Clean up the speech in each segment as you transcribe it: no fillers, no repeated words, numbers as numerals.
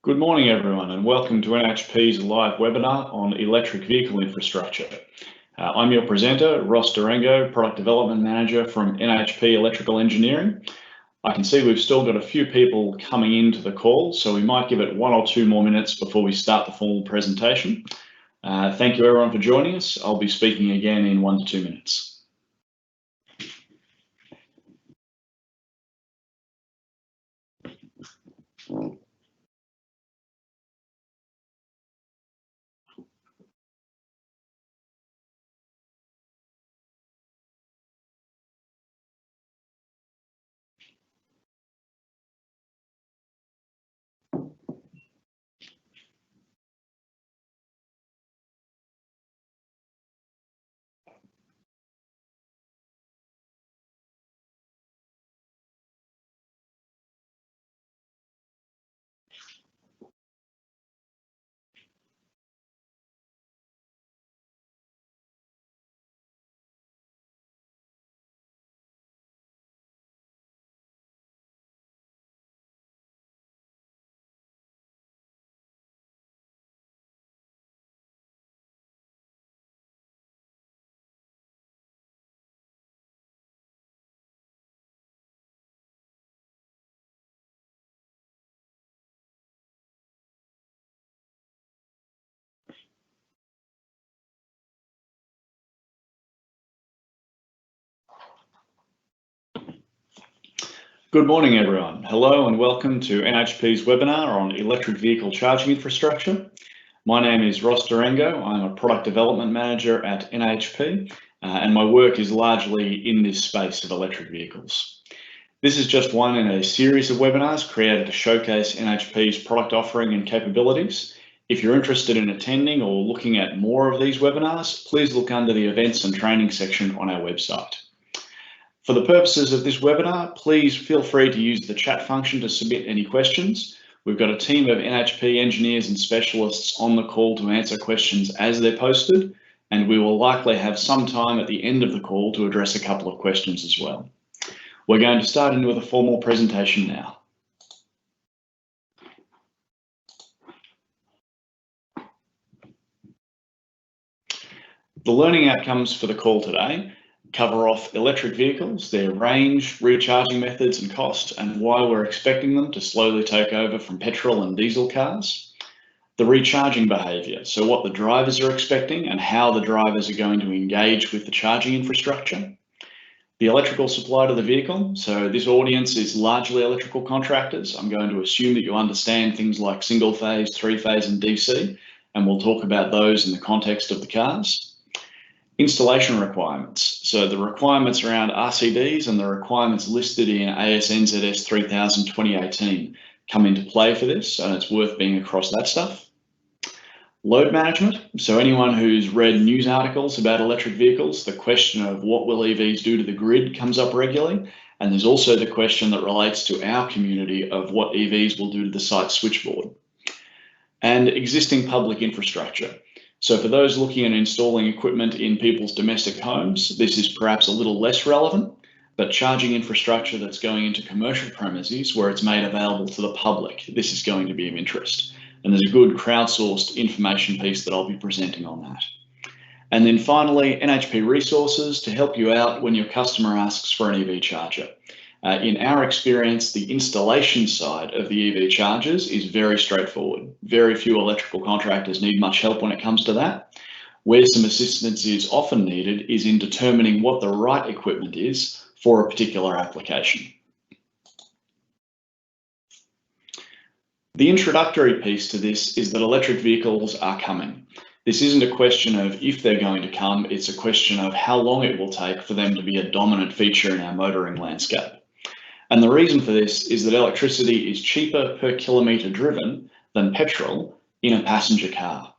Good morning, everyone, and welcome to NHP's live webinar on electric vehicle infrastructure. I'm your presenter, Ross Rango, Product Development Manager from NHP Electrical Engineering. I can see we've still got a few people coming into the call, so we might give it 1 or 2 more minutes before we start the formal presentation. Thank you, everyone, for joining us. I'll be speaking again in 1 to 2 minutes. Good morning, everyone. Hello and welcome to NHP's webinar on electric vehicle charging infrastructure. My name is Ross Rango. I'm a Product Development Manager at NHP, and my work is largely in this space of electric vehicles. This is just one in a series of webinars created to showcase NHP's product offering and capabilities. If you're interested in attending or looking at more of these webinars, please look under the events and training section on our website. For the purposes of this webinar, please feel free to use the chat function to submit any questions. We've got a team of NHP engineers and specialists on the call to answer questions as they're posted, and we will likely have some time at the end of the call to address a couple of questions as well. We're going to start in with a formal presentation now. The learning outcomes for the call today cover off electric vehicles, their range, recharging methods and cost, and why we're expecting them to slowly take over from petrol and diesel cars. The recharging behaviour, so what the drivers are expecting and how the drivers are going to engage with the charging infrastructure. The electrical supply to the vehicle, so this audience is largely electrical contractors. I'm going to assume that you understand things like single phase, 3-phase and DC, and we'll talk about those in the context of the cars. Installation requirements, so the requirements around RCDs and the requirements listed in AS NZS 3000 2018 come into play for this, and it's worth being across that stuff. Load management, so anyone who's read news articles about electric vehicles, the question of what will EVs do to the grid comes up regularly, and there's also the question that relates to our community of what EVs will do to the site switchboard. And existing public infrastructure. So for those looking at installing equipment in people's domestic homes, this is perhaps a little less relevant, but charging infrastructure that's going into commercial premises where it's made available to the public, this is going to be of interest. And there's a good crowdsourced information piece that I'll be presenting on that. And then finally, NHP resources to help you out when your customer asks for an EV charger. In our experience, the installation side of the EV chargers is very straightforward. Very few electrical contractors need much help when it comes to that. Where some assistance is often needed is in determining what the right equipment is for a particular application. The introductory piece to this is that electric vehicles are coming. This isn't a question of if they're going to come, it's a question of how long it will take for them to be a dominant feature in our motoring landscape. And the reason for this is that electricity is cheaper per kilometre driven than petrol in a passenger car.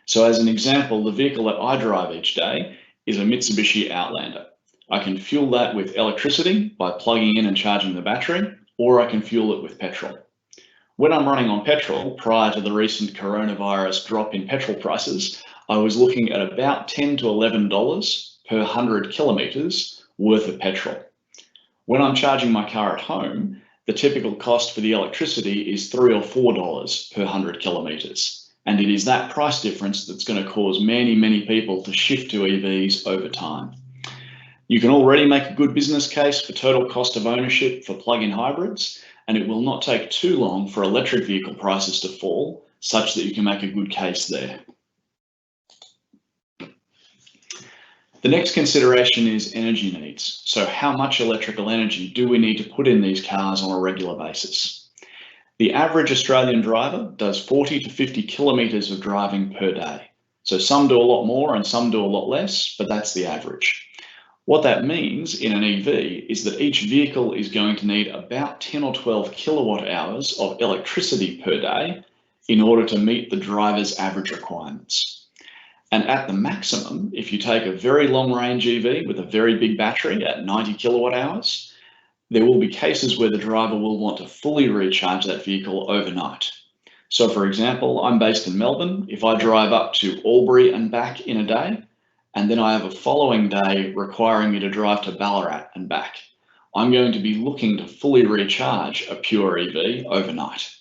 So as an example, the vehicle that I drive each day is a Mitsubishi Outlander. I can fuel that with electricity by plugging in and charging the battery, or I can fuel it with petrol. When I'm running on petrol, prior to the recent coronavirus drop in petrol prices, I was looking at about $10 to $11 per 100 kilometres worth of petrol. When I'm charging my car at home, the typical cost for the electricity is $3 or $4 per 100 kilometres. And it is that price difference that's going to cause many people to shift to EVs over time. You can already make a good business case for total cost of ownership for plug-in hybrids, and it will not take too long for electric vehicle prices to fall, such that you can make a good case there. The next consideration is energy needs. So how much electrical energy do we need to put in these cars on a regular basis? The average Australian driver does 40 to 50 kilometres of driving per day. So some do a lot more and some do a lot less, but that's the average. What that means in an EV is that each vehicle is going to need about 10 or 12 kilowatt hours of electricity per day in order to meet the driver's average requirements. And at the maximum, if you take a very long range EV with a very big battery at 90 kilowatt hours, there will be cases where the driver will want to fully recharge that vehicle overnight. So for example, I'm based in Melbourne. If I drive up to Albury and back in a day, and then I have a following day requiring me to drive to Ballarat and back, I'm going to be looking to fully recharge a pure EV overnight.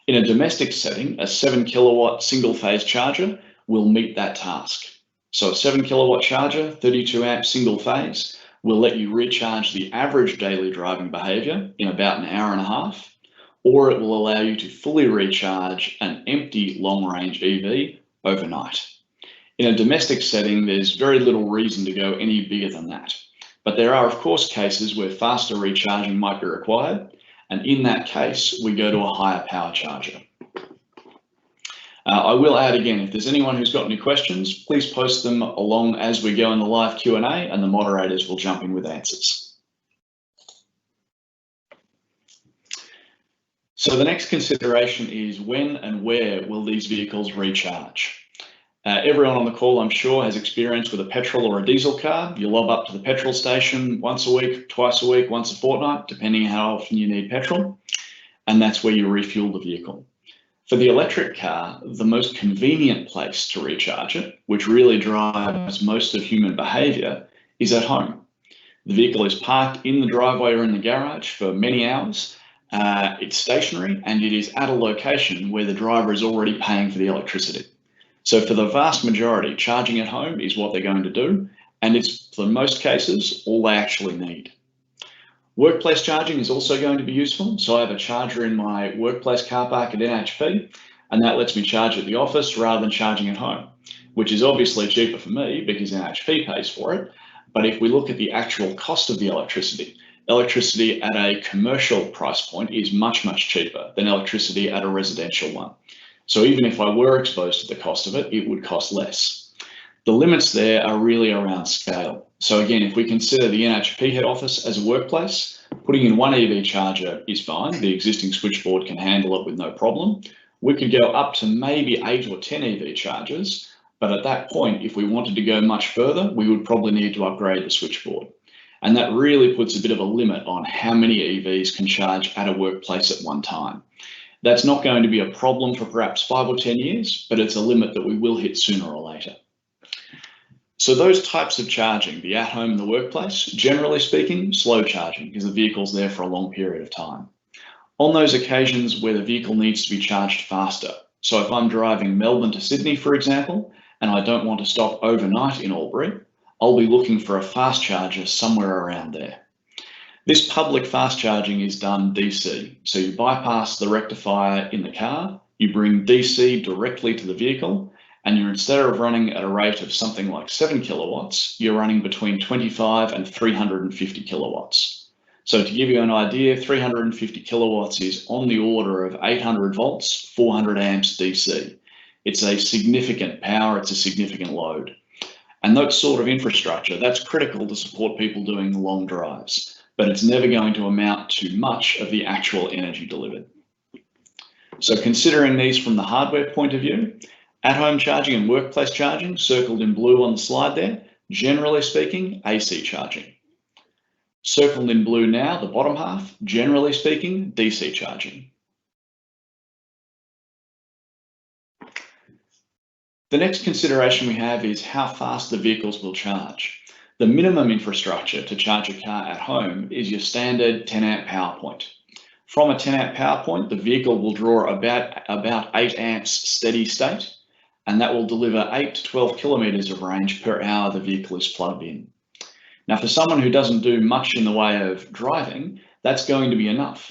In a domestic setting, a 7 kilowatt single phase charger will meet that task. So a 7 kilowatt charger, 32 amp single phase, will let you recharge the average daily driving behaviour in about an hour and a half, or it will allow you to fully recharge an empty long range EV overnight. In a domestic setting, there's very little reason to go any bigger than that. But there are, of course, cases where faster recharging might be required. And in that case, we go to a higher power charger. I will add again, if there's anyone who's got any questions, please post them along as we go in the live Q&A and the moderators will jump in with answers. So the next consideration is when and where will these vehicles recharge? Everyone on the call, I'm sure, has experience with a petrol or a diesel car. You lob up to the petrol station once a week, twice a week, once a fortnight, depending on how often you need petrol, and that's where you refuel the vehicle. For the electric car, the most convenient place to recharge it, which really drives most of human behaviour, is at home. The vehicle is parked in the driveway or in the garage for many hours. It's stationary and it is at a location where the driver is already paying for the electricity. So for the vast majority, charging at home is what they're going to do, and it's, for most cases, all they actually need. Workplace charging is also going to be useful. So I have a charger in my workplace car park at NHP, and that lets me charge at the office rather than charging at home, which is obviously cheaper for me because NHP pays for it. But if we look at the actual cost of the electricity at a commercial price point is much cheaper than electricity at a residential one. So even if I were exposed to the cost of it, it would cost less. The limits there are really around scale. So again, if we consider the NHP head office as a workplace, putting in one EV charger is fine. The existing switchboard can handle it with no problem. We could go up to maybe 8 or 10 EV chargers, but at that point, if we wanted to go much further, we would probably need to upgrade the switchboard. And that really puts a bit of a limit on how many EVs can charge at a workplace at one time. That's not going to be a problem for perhaps 5 or 10 years, but it's a limit that we will hit sooner or later. So those types of charging, the at home and the workplace, generally speaking, slow charging because the vehicle's there for a long period of time. On those occasions where the vehicle needs to be charged faster, so if I'm driving Melbourne to Sydney, for example, and I don't want to stop overnight in Albury, I'll be looking for a fast charger somewhere around there. This public fast charging is done DC. So you bypass the rectifier in the car, you bring DC directly to the vehicle, and you're, instead of running at a rate of something like 7 kilowatts, you're running between 25 and 350 kilowatts. So to give you an idea, 350 kilowatts is on the order of 800 volts, 400 amps DC. It's a significant power, it's a significant load. And that sort of infrastructure, that's critical to support people doing long drives, but it's never going to amount to much of the actual energy delivered. So considering these from the hardware point of view, at-home charging and workplace charging, circled in blue on the slide there, generally speaking, AC charging. Circled in blue now, the bottom half, generally speaking, DC charging. The next consideration we have is how fast the vehicles will charge. The minimum infrastructure to charge a car at home is your standard 10 amp power point. From a 10 amp power point, the vehicle will draw about 8 amps steady state, and that will deliver 8 to 12 kilometers of range per hour the vehicle is plugged in. Now, for someone who doesn't do much in the way of driving, that's going to be enough.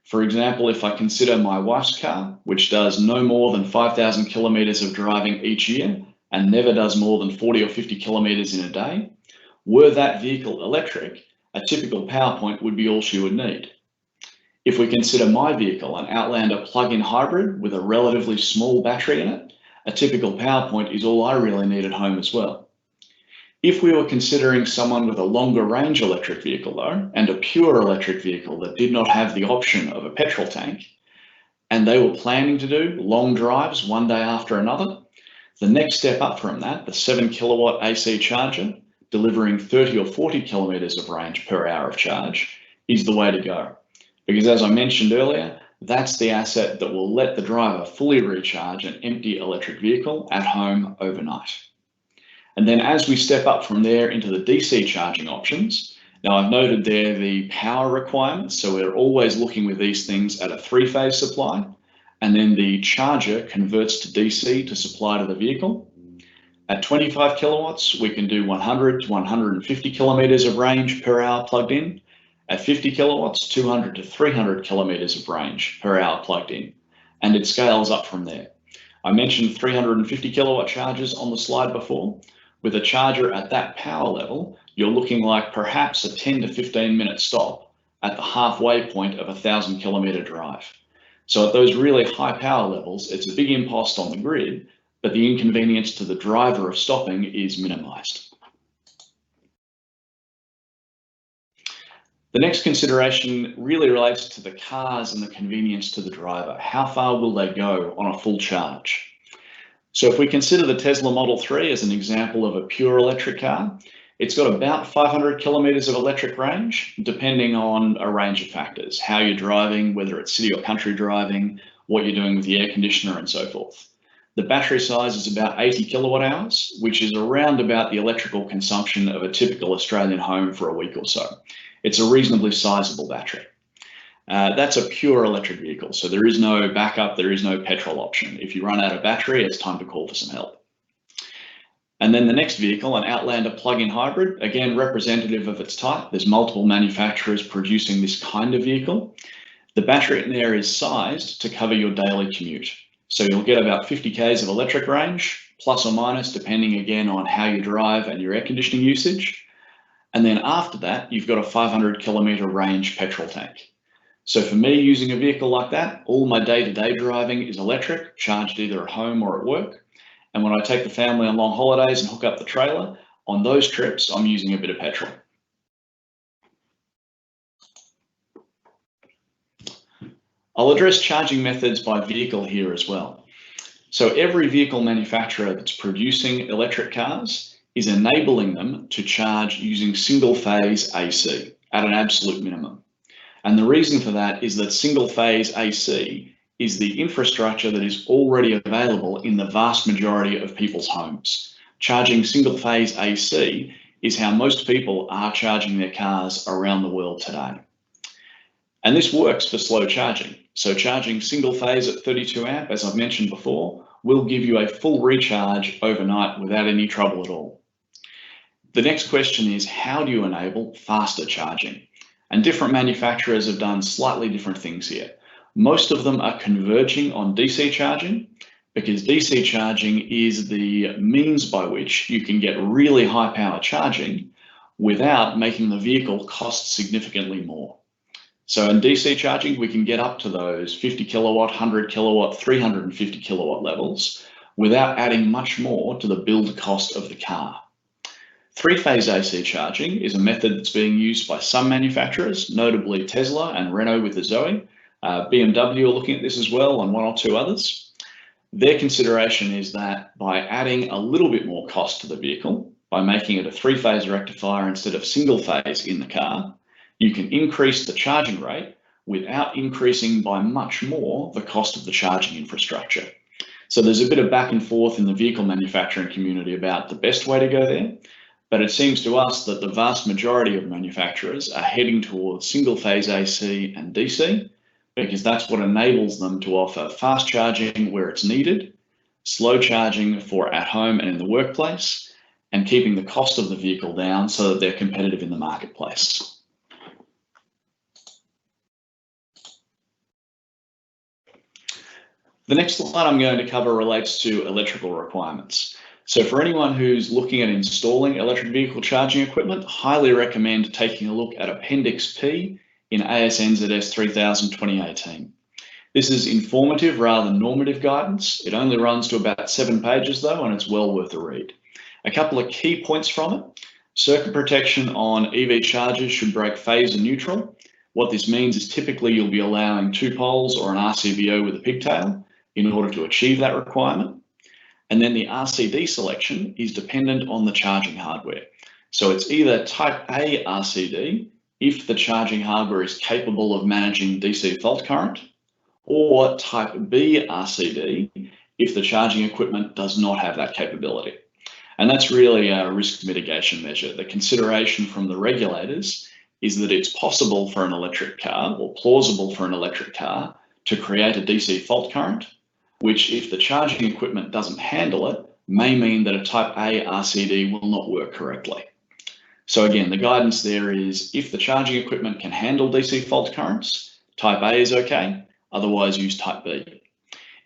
For example, if I consider my wife's car, which does no more than 5,000 kilometers of driving each year and never does more than 40 or 50 kilometers in a day, were that vehicle electric, a typical power point would be all she would need. If we consider my vehicle, an Outlander plug-in hybrid with a relatively small battery in it, a typical power point is all I really need at home as well. If we were considering someone with a longer range electric vehicle though, and a pure electric vehicle that did not have the option of a petrol tank, and they were planning to do long drives one day after another, the next step up from that, the 7 kilowatt AC charger, delivering 30 or 40 kilometers of range per hour of charge, is the way to go. Because as I mentioned earlier, that's the asset that will let the driver fully recharge an empty electric vehicle at home overnight. And then as we step up from there into the DC charging options, now I've noted there the power requirements. So we're always looking with these things at a 3-phase supply, and then the charger converts to DC to supply to the vehicle. At 25 kilowatts, we can do 100 to 150 kilometers of range per hour plugged in. At 50 kilowatts, 200 to 300 kilometers of range per hour plugged in, and it scales up from there. I mentioned 350 kilowatt chargers on the slide before. With a charger at that power level, you're looking like perhaps a 10 to 15 minute stop at the halfway point of a 1,000 kilometer drive. So at those really high power levels, it's a big impost on the grid, but the inconvenience to the driver of stopping is minimized. The next consideration really relates to the cars and the convenience to the driver. How far will they go on a full charge? So if we consider the Tesla Model 3 as an example of a pure electric car, it's got about 500 kilometers of electric range, depending on a range of factors, how you're driving, whether it's city or country driving, what you're doing with the air conditioner and so forth. The battery size is about 80 kilowatt hours, which is around about the electrical consumption of a typical Australian home for a week or so. It's a reasonably sizable battery. That's a pure electric vehicle, so there is no backup, there is no petrol option. If you run out of battery, it's time to call for some help. And then the next vehicle, an Outlander plug-in hybrid, again, representative of its type. There's multiple manufacturers producing this kind of vehicle. The battery in there is sized to cover your daily commute. So you'll get about 50 Ks of electric range, plus or minus, depending again on how you drive and your air conditioning usage. And then after that, you've got a 500 kilometer range petrol tank. So for me, using a vehicle like that, all my day-to-day driving is electric, charged either at home or at work. And when I take the family on long holidays and hook up the trailer, on those trips, I'm using a bit of petrol. I'll address charging methods by vehicle here as well. So every vehicle manufacturer that's producing electric cars is enabling them to charge using single-phase AC at an absolute minimum. And the reason for that is that single-phase AC is the infrastructure that is already available in the vast majority of people's homes. Charging single-phase AC is how most people are charging their cars around the world today. And this works for slow charging. So charging single-phase at 32 amp, as I've mentioned before, will give you a full recharge overnight without any trouble at all. The next question is, how do you enable faster charging? And different manufacturers have done slightly different things here. Most of them are converging on DC charging, because DC charging is the means by which you can get really high power charging without making the vehicle cost significantly more. So in DC charging, we can get up to those 50 kilowatt, 100 kilowatt, 350 kilowatt levels without adding much more to the build cost of the car. 3-phase AC charging is a method that's being used by some manufacturers, notably Tesla and Renault with the Zoe. BMW are looking at this as well, and one or two others. Their consideration is that by adding a little bit more cost to the vehicle, by making it a 3-phase rectifier instead of single-phase in the car, you can increase the charging rate without increasing by much more the cost of the charging infrastructure. So there's a bit of back and forth in the vehicle manufacturing community about the best way to go there. But it seems to us that the vast majority of manufacturers are heading towards single-phase AC and DC, because that's what enables them to offer fast charging where it's needed, slow charging for at home and in the workplace, and keeping the cost of the vehicle down so that they're competitive in the marketplace. The next slide I'm going to cover relates to electrical requirements. So for anyone who's looking at installing electric vehicle charging equipment, highly recommend taking a look at Appendix P in AS/NZS 3000 2018. This is informative rather than normative guidance. It only runs to about 7 pages though, and it's well worth a read. A couple of key points from it. Circuit protection on EV chargers should break phase and neutral. What this means is typically you'll be allowing 2 poles or an RCBO with a pigtail in order to achieve that requirement. And then the RCD selection is dependent on the charging hardware. So it's either type A RCD if the charging hardware is capable of managing DC fault current, or type B RCD if the charging equipment does not have that capability. And that's really a risk mitigation measure. The consideration from the regulators is that it's possible for an electric car, or plausible for an electric car, to create a DC fault current, which if the charging equipment doesn't handle it, may mean that a type A RCD will not work correctly. So again, the guidance there is if the charging equipment can handle DC fault currents, type A is okay, otherwise use type B.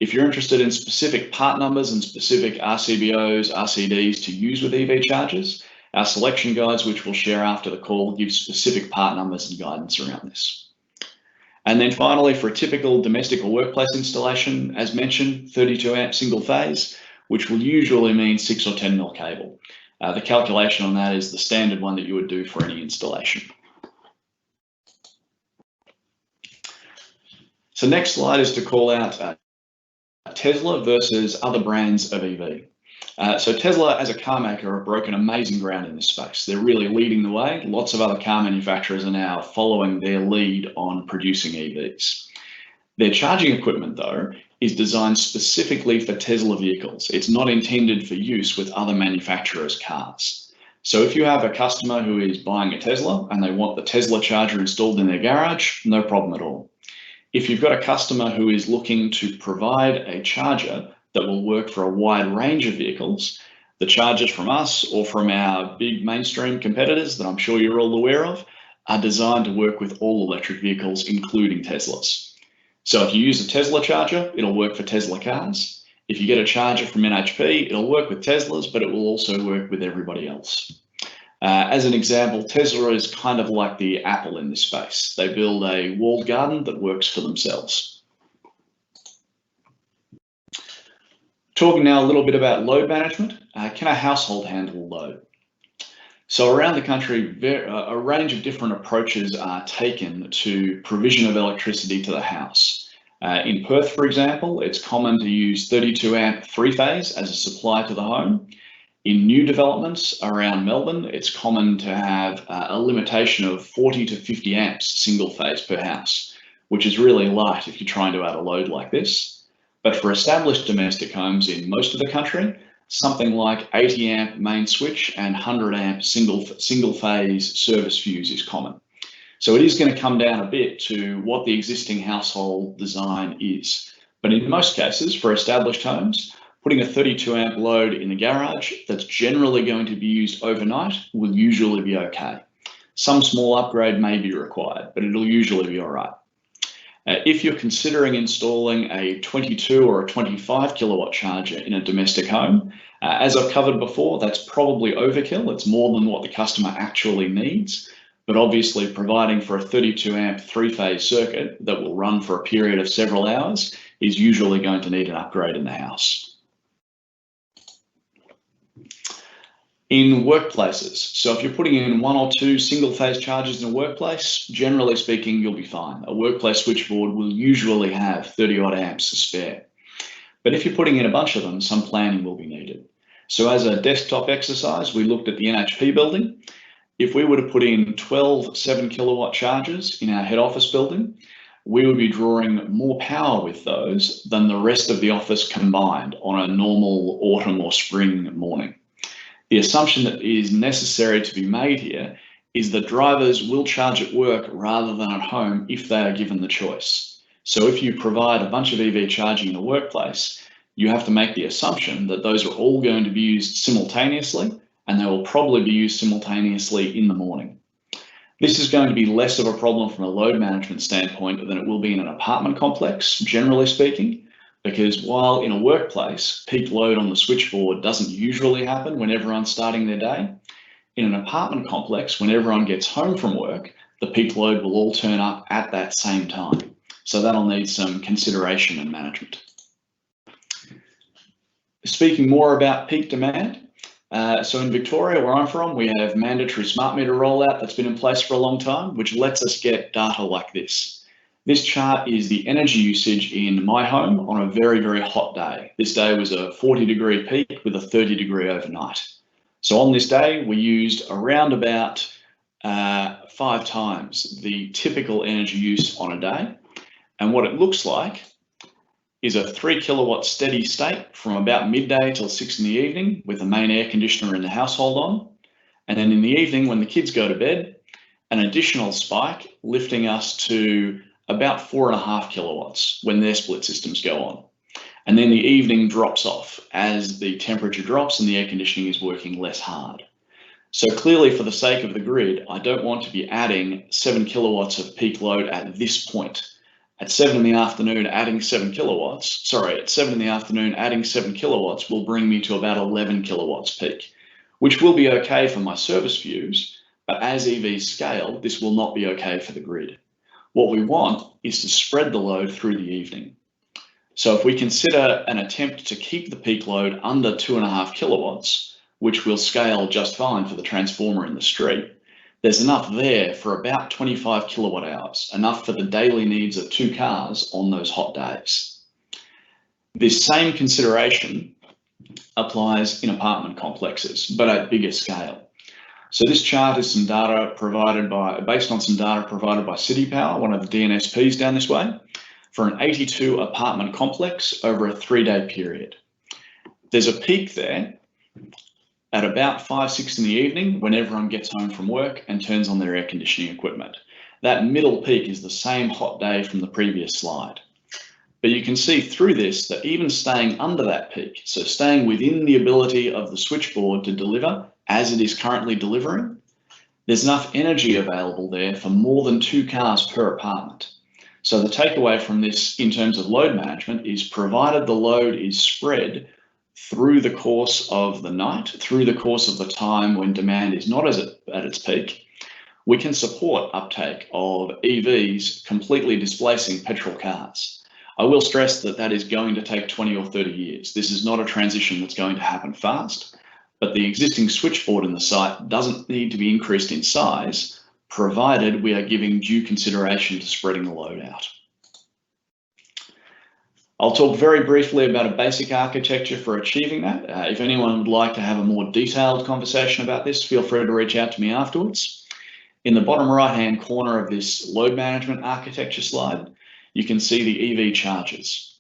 If you're interested in specific part numbers and specific RCBOs, RCDs to use with EV chargers, our selection guides, which we'll share after the call, give specific part numbers and guidance around this. And then finally, for a typical domestic or workplace installation, as mentioned, 32 amp single phase, which will usually mean 6 or 10 mil cable. The calculation on that is the standard one that you would do for any installation. So next slide is to call out Tesla versus other brands of EV. So Tesla as a car maker have broken amazing ground in this space. They're really leading the way. Lots of other car manufacturers are now following their lead on producing EVs. Their charging equipment though is designed specifically for Tesla vehicles. It's not intended for use with other manufacturers' cars. So if you have a customer who is buying a Tesla and they want the Tesla charger installed in their garage, no problem at all. If you've got a customer who is looking to provide a charger that will work for a wide range of vehicles, the chargers from us or from our big mainstream competitors that I'm sure you're all aware of are designed to work with all electric vehicles, including Teslas. So if you use a Tesla charger, it'll work for Tesla cars. If you get a charger from NHP, it'll work with Teslas, but it will also work with everybody else. As an example, Tesla is kind of like the Apple in this space. They build a walled garden that works for themselves. Talking now a little bit about load management. Can a household handle load? So around the country, a range of different approaches are taken to provision of electricity to the house. In Perth, for example, it's common to use 32 amp 3-phase as a supply to the home. In new developments around Melbourne, it's common to have a limitation of 40 to 50 amps single phase per house, which is really light if you're trying to add a load like this. But for established domestic homes in most of the country, something like 80 amp main switch and 100 amp single phase service fuse is common. So it is going to come down a bit to what the existing household design is. But in most cases, for established homes, putting a 32 amp load in the garage that's generally going to be used overnight will usually be okay. Some small upgrade may be required, but it'll usually be all right. If you're considering installing a 22 or a 25 kilowatt charger in a domestic home, as I've covered before, that's probably overkill. It's more than what the customer actually needs, but obviously providing for a 32 amp 3-phase circuit that will run for a period of several hours is usually going to need an upgrade in the house. In workplaces, so if you're putting in 1 or 2 single phase chargers in a workplace, generally speaking, you'll be fine. A workplace switchboard will usually have 30 odd amps to spare. But if you're putting in a bunch of them, some planning will be needed. So as a desktop exercise, we looked at the NHP building. If we were to put in 12 7 kilowatt chargers in our head office building, we would be drawing more power with those than the rest of the office combined on a normal autumn or spring morning. The assumption that is necessary to be made here is that drivers will charge at work rather than at home if they are given the choice. So if you provide a bunch of EV charging in a workplace, you have to make the assumption that those are all going to be used simultaneously, and they will probably be used simultaneously in the morning. This is going to be less of a problem from a load management standpoint than it will be in an apartment complex, generally speaking, because while in a workplace, peak load on the switchboard doesn't usually happen when everyone's starting their day, in an apartment complex, when everyone gets home from work, the peak load will all turn up at that same time. So that'll need some consideration and management. Speaking more about peak demand, so in Victoria, where I'm from, we have mandatory smart meter rollout that's been in place for a long time, which lets us get data like this. This chart is the energy usage in my home on a very, very hot day. This day was a 40-degree peak with a 30-degree overnight. So on this day, we used around about 5 times the typical energy use on a day. And what it looks like is a 3 kilowatt steady state from about midday till 6 in the evening with the main air conditioner in the household on. And then in the evening when the kids go to bed, an additional spike lifting us to about 4.5 kilowatts when their split systems go on. And then the evening drops off as the temperature drops and the air conditioning is working less hard. So clearly, for the sake of the grid, I don't want to be adding 7 kilowatts of peak load at this point. At 7 in the afternoon, adding 7 kilowatts, at 7 in the afternoon, adding 7 kilowatts will bring me to about 11 kilowatts peak, which will be okay for my service views, but as EVs scale, this will not be okay for the grid. What we want is to spread the load through the evening. So if we consider an attempt to keep the peak load under 2.5 kilowatts, which will scale just fine for the transformer in the street, there's enough there for about 25 kilowatt hours, enough for the daily needs of 2 cars on those hot days. This same consideration applies in apartment complexes, but at bigger scale. So this chart is some data based on some data provided by City Power, one of the DNSPs down this way, for an 82 apartment complex over a 3-day period. There's a peak there at about 5, 6 in the evening when everyone gets home from work and turns on their air conditioning equipment. That middle peak is the same hot day from the previous slide. But you can see through this that even staying under that peak, so staying within the ability of the switchboard to deliver as it is currently delivering, there's enough energy available there for more than 2 cars per apartment. So the takeaway from this in terms of load management is, provided the load is spread through the course of the night, through the course of the time when demand is not at its peak, we can support uptake of EVs completely displacing petrol cars. I will stress that that is going to take 20 or 30 years. This is not a transition that's going to happen fast, but the existing switchboard in the site doesn't need to be increased in size, provided we are giving due consideration to spreading the load out. I'll talk very briefly about a basic architecture for achieving that. If anyone would like to have a more detailed conversation about this, feel free to reach out to me afterwards. In the bottom right-hand corner of this load management architecture slide, you can see the EV chargers.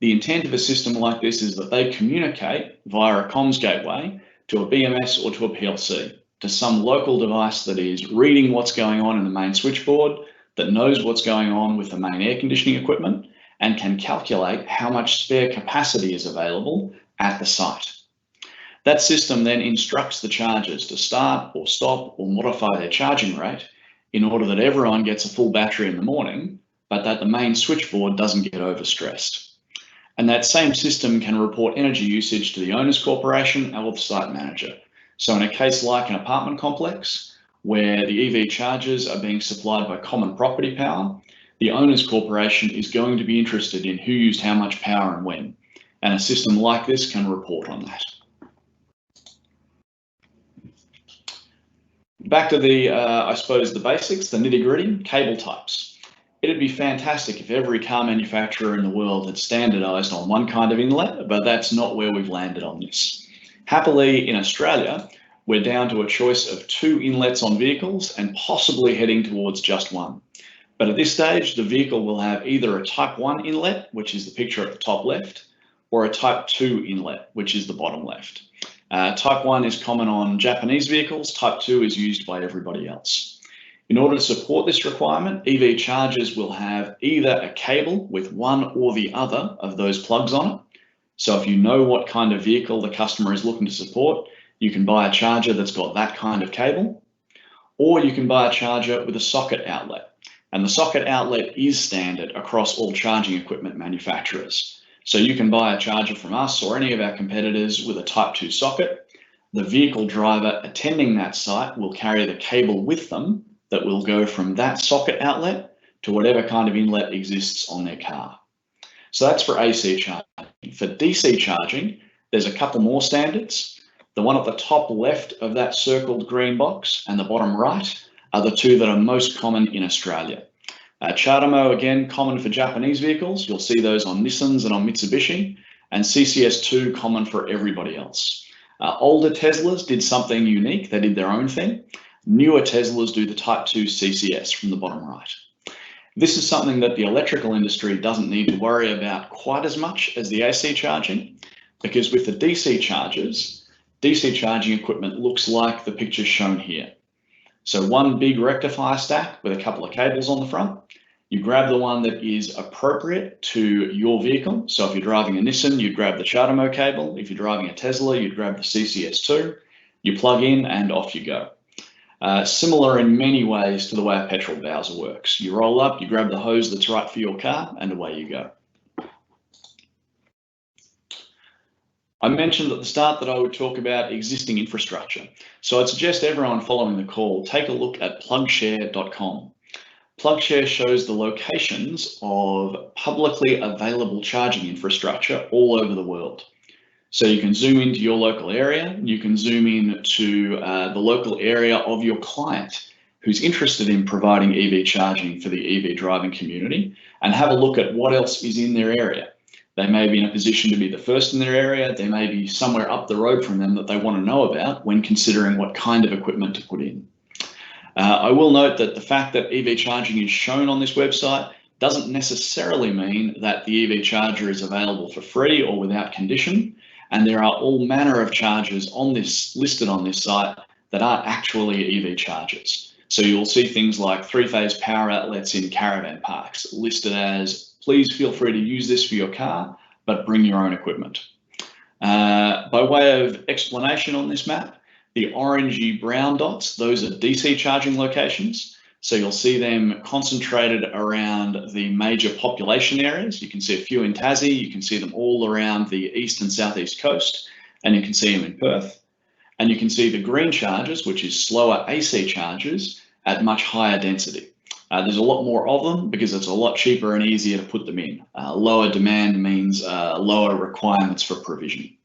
The intent of a system like this is that they communicate via a comms gateway to a BMS or to a PLC, to some local device that is reading what's going on in the main switchboard, that knows what's going on with the main air conditioning equipment, and can calculate how much spare capacity is available at the site. That system then instructs the chargers to start or stop or modify their charging rate in order that everyone gets a full battery in the morning, but that the main switchboard doesn't get overstressed. And that same system can report energy usage to the owner's corporation or the site manager. So in a case like an apartment complex, where the EV chargers are being supplied by common property power, the owner's corporation is going to be interested in who used how much power and when, and a system like this can report on that. Back to the, I suppose, the basics, the nitty-gritty, cable types. It'd be fantastic if every car manufacturer in the world had standardized on one kind of inlet, but that's not where we've landed on this. Happily, in Australia, we're down to a choice of 2 inlets on vehicles and possibly heading towards just 1. But at this stage, the vehicle will have either a type 1 inlet, which is the picture at the top left, or a type 2 inlet, which is the bottom left. Type 1 is common on Japanese vehicles, type 2 is used by everybody else. In order to support this requirement, EV chargers will have either a cable with one or the other of those plugs on it. So if you know what kind of vehicle the customer is looking to support, you can buy a charger that's got that kind of cable, or you can buy a charger with a socket outlet. And the socket outlet is standard across all charging equipment manufacturers. So you can buy a charger from us or any of our competitors with a Type 2 socket. The vehicle driver attending that site will carry the cable with them that will go from that socket outlet to whatever kind of inlet exists on their car. So that's for AC charging. For DC charging, there's a couple more standards. The one at the top left of that circled green box and the bottom right are the two that are most common in Australia. CHAdeMO, again, common for Japanese vehicles. You'll see those on Nissans and on Mitsubishi, and CCS2 common for everybody else. Older Teslas did something unique. They did their own thing. Newer Teslas do the Type 2 CCS from the bottom right. This is something that the electrical industry doesn't need to worry about quite as much as the AC charging, because with the DC chargers, DC charging equipment looks like the picture shown here. So one big rectifier stack with a couple of cables on the front. You grab the one that is appropriate to your vehicle. So if you're driving a Nissan, you'd grab the CHAdeMO cable. If you're driving a Tesla, you'd grab the CCS2. You plug in and off you go. Similar in many ways to the way a petrol bowser works. You roll up, you grab the hose that's right for your car, and away you go. I mentioned at the start that I would talk about existing infrastructure. So I'd suggest everyone following the call take a look at plugshare.com. Plugshare shows the locations of publicly available charging infrastructure all over the world. So you can zoom into your local area, you can zoom in to the local area of your client who's interested in providing EV charging for the EV driving community, and have a look at what else is in their area. They may be in a position to be the first in their area, they may be somewhere up the road from them that they want to know about when considering what kind of equipment to put in. I will note that the fact that EV charging is shown on this website doesn't necessarily mean that the EV charger is available for free or without condition. And there are all manner of chargers on this listed on this site that aren't actually EV chargers. So you'll see things like 3-phase power outlets in caravan parks listed as, please feel free to use this for your car, but bring your own equipment. By way of explanation on this map, the orangey brown dots, those are DC charging locations. So you'll see them concentrated around the major population areas. You can see a few in Tassie, you can see them all around the east and southeast coast, and you can see them in Perth. And you can see the green chargers, which is slower AC chargers, at much higher density. There's a lot more of them because it's a lot cheaper and easier to put them in. Lower demand means lower requirements for provision.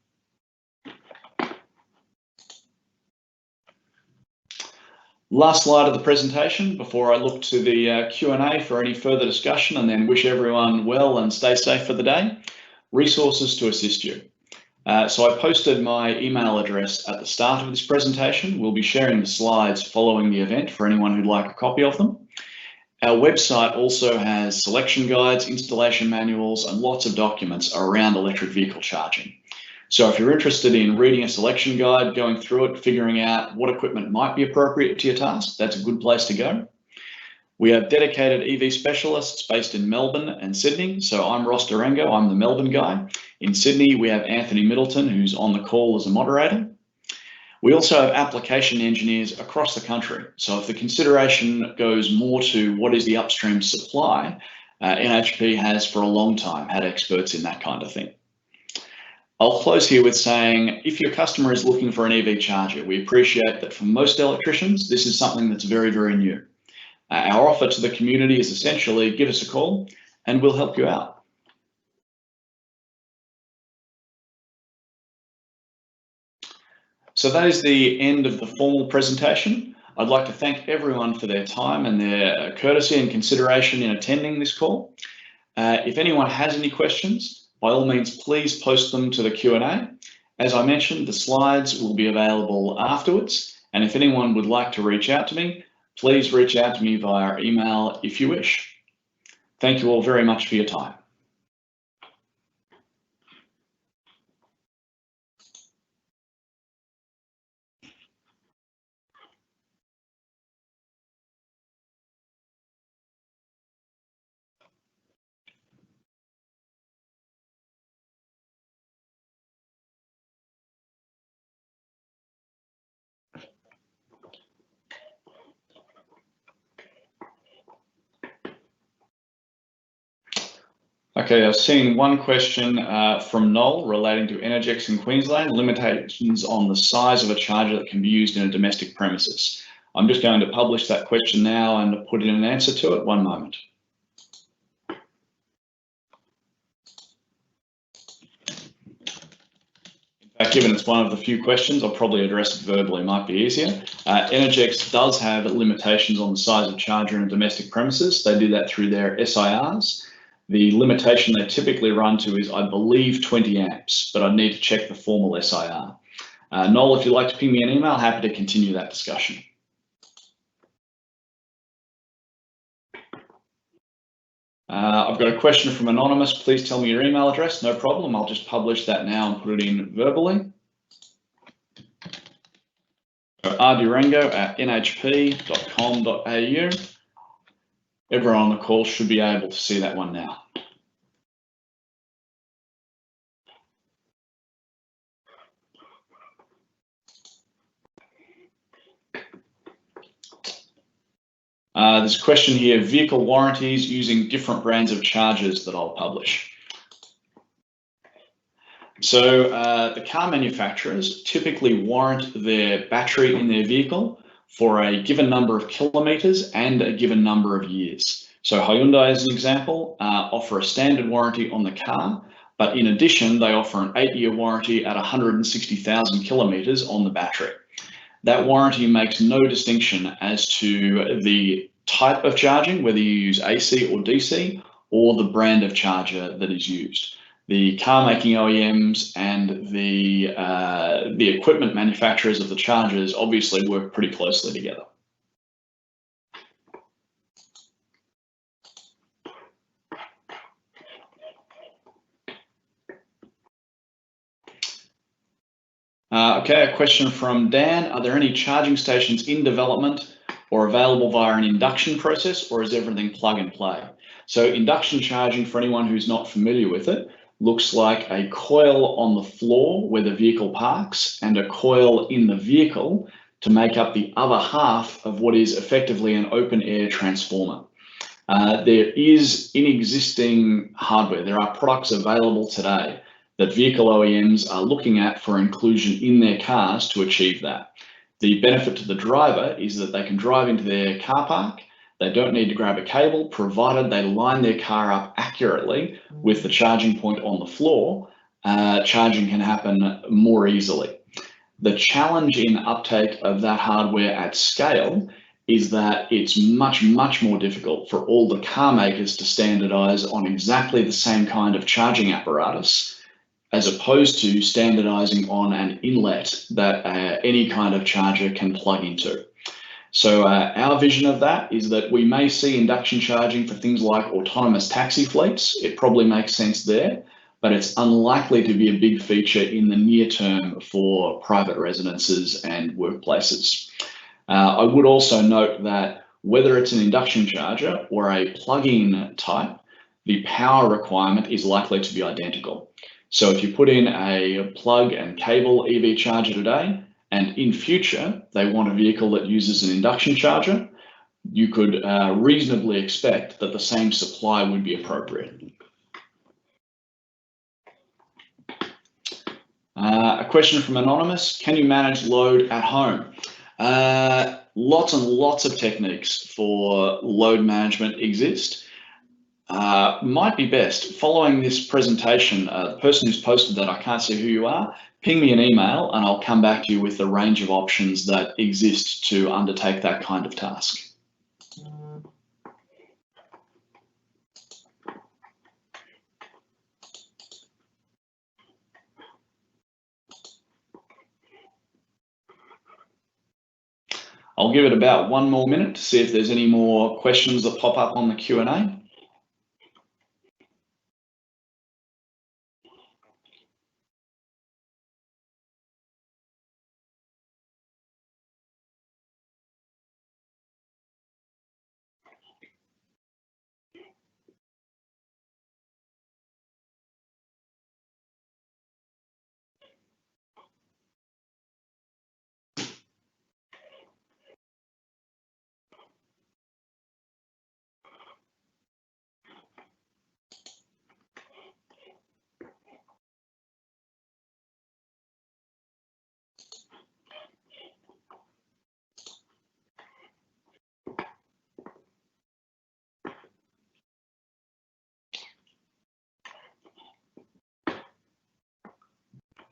Last slide of the presentation before I look to the Q&A for any further discussion, and then wish everyone well and stay safe for the day. Resources to assist you. So I posted my email address at the start of this presentation. We'll be sharing the slides following the event for anyone who'd like a copy of them. Our website also has selection guides, installation manuals, and lots of documents around electric vehicle charging. So if you're interested in reading a selection guide, going through it, figuring out what equipment might be appropriate to your task, that's a good place to go. We have dedicated EV specialists based in Melbourne and Sydney. So I'm Ross Rango, I'm the Melbourne guy. In Sydney, we have Anthony Middleton, who's on the call as a moderator. We also have application engineers across the country. So if the consideration goes more to what is the upstream supply, NHP has for a long time had experts in that kind of thing. I'll close here with saying, if your customer is looking for an EV charger, we appreciate that for most electricians, this is something that's very, very new. Our offer to the community is essentially give us a call and we'll help you out. So that is the end of the formal presentation. I'd like to thank everyone for their time and their courtesy and consideration in attending this call. If anyone has any questions, by all means, please post them to the Q&A. As I mentioned, the slides will be available afterwards. And if anyone would like to reach out to me, please reach out to me via email if you wish. Thank you all very much for your time. Okay, I've seen one question from Noel relating to Energex in Queensland, limitations on the size of a charger that can be used in a domestic premises. I'm just going to publish that question now and put in an answer to it. One moment. Given it's one of the few questions, I'll probably address it verbally, might be easier. Energex does have limitations on the size of charger in domestic premises. They do that through their SIRs. The limitation they typically run to is, I believe, 20 amps, but I need to check the formal SIR. Noel, if you'd like to ping me an email, happy to continue that discussion. I've got a question from Anonymous. Please tell me your email address. No problem. I'll just publish that now and put it in verbally. So rdurango@nhp.com.au. Everyone on the call should be able to see that one now. There's a question here, vehicle warranties using different brands of chargers that I'll publish. So the car manufacturers typically warrant their battery in their vehicle for a given number of kilometres and a given number of years. So Hyundai, as an example, offer a standard warranty on the car, but in addition, they offer an 8-year warranty at 160,000 kilometres on the battery. That warranty makes no distinction as to the type of charging, whether you use AC or DC, or the brand of charger that is used. The car making OEMs and the equipment manufacturers of the chargers obviously work pretty closely together. Okay, a question from Dan. Are there any charging stations in development or available via an induction process, or is everything plug and play? So induction charging, for anyone who's not familiar with it, looks like a coil on the floor where the vehicle parks and a coil in the vehicle to make up the other half of what is effectively an open air transformer. There is in existing hardware, there are products available today that vehicle OEMs are looking at for inclusion in their cars to achieve that. The benefit to the driver is that they can drive into their car park. They don't need to grab a cable, provided they line their car up accurately with the charging point on the floor. Charging can happen more easily. The challenge in uptake of that hardware at scale is that it's much, much more difficult for all the car makers to standardize on exactly the same kind of charging apparatus, as opposed to standardizing on an inlet that any kind of charger can plug into. So our vision of that is that we may see induction charging for things like autonomous taxi fleets. It probably makes sense there, but it's unlikely to be a big feature in the near term for private residences and workplaces. I would also note that whether it's an induction charger or a plug-in type, the power requirement is likely to be identical. So if you put in a plug and cable EV charger today, and in future, they want a vehicle that uses an induction charger, you could reasonably expect that the same supply would be appropriate. A question from Anonymous, can you manage load at home? Lots and lots of techniques for load management exist. Might be best, following this presentation, the person who's posted that, I can't see who you are, ping me an email and I'll come back to you with the range of options that exist to undertake that kind of task. I'll give it about 1 more minute to see if there's any more questions that pop up on the Q&A.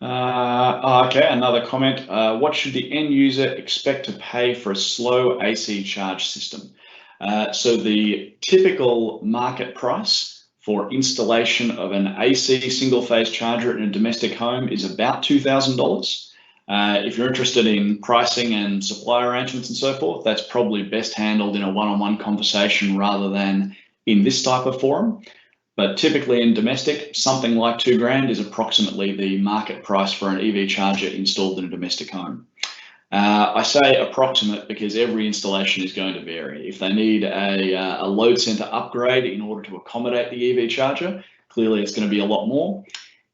Okay, another comment. What should the end user expect to pay for a slow AC charge system? So the typical market price for installation of an AC single phase charger in a domestic home is about $2,000. If you're interested in pricing and supply arrangements and so forth, that's probably best handled in a one-on-one conversation rather than in this type of forum. But typically in domestic, something like $2,000 is approximately the market price for an EV charger installed in a domestic home. I say approximate because every installation is going to vary. If they need a load center upgrade in order to accommodate the EV charger, clearly it's going to be a lot more.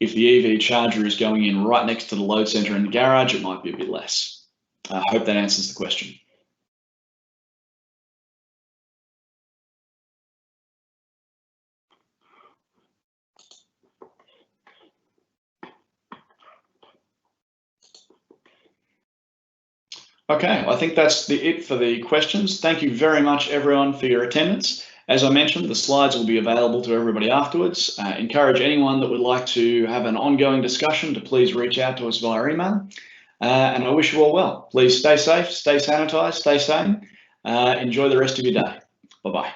If the EV charger is going in right next to the load center in the garage, it might be a bit less. I hope that answers the question. Okay, I think that's it for the questions. Thank you very much, everyone, for your attendance. As I mentioned, the slides will be available to everybody afterwards. Encourage anyone that would like to have an ongoing discussion to please reach out to us via email. And I wish you all well. Please stay safe, stay sanitized, stay sane. Enjoy the rest of your day. Bye-bye.